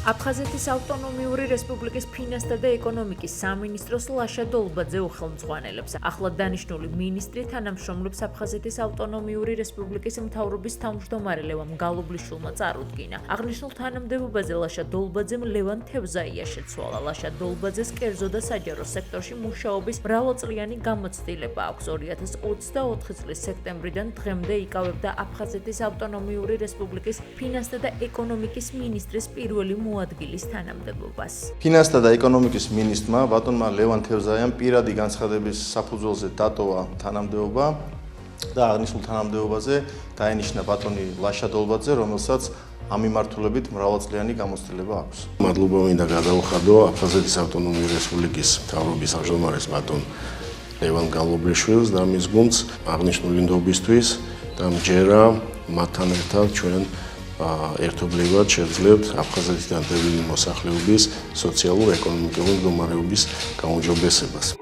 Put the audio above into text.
აფხაზეთის ავტონომიური რესპუბლიკის ფინანსთა და ეკონომიკის სამინისტროს ლაშა დოლბაძე უხელმძღვანელებს. ახლად დანიშნული მინისტრი თანამშრომლებს აფხაზეთის ავტონომიური რესპუბლიკის მთავრობის თავმჯდომარე ლევან გალობლიშვილმა წარუდგინა. აღნიშნულ თანამდებობაზე ლაშა დოლბაძემ ლევან თევზაია შეცვალა. ლაშა დოლბაძეს კერძო და საჯარო სექტორში მუშაობის მრავალწლიანი გამოცდილება აქვს. 2024 წლის სექტემბრიდან დღემდე იკავებდა აფხაზეთის ავტონომიური რესპუბლიკის ფინანსთა და ეკონომიკის მინისტრის პირველი მოადგილის თანამდებობას. ფინანსთა და ეკონომიკის მინისტრმა ბატონმა ლევან თევზაიამ პირადი განცხადების საფუძველზე დატოვა თანამდებობა და აღნიშნულ თანამდებობაზე დაენიშნა ბატონი ლაშა დოლბაძე, რომელსაც ამ მიმართულებით მრავალწლიანი გამოცდილება აქვს. მადლობა მინდა გადავხადო აფხაზეთის ავტონომიური რესპუბლიკის მთავრობის თავმჯდომარეს ბატონ ლევან გალობლიშვილს და მის გუნდს აღნიშნული ნდობისთვის და მჯერა მათთან ერთად ჩვენ ერთობლივად შევძლებთ აფხაზეთიდან დევნილი მოსახლეობის სოციალურ-ეკონომიკური მდგომარეობის გაუმჯობესებას.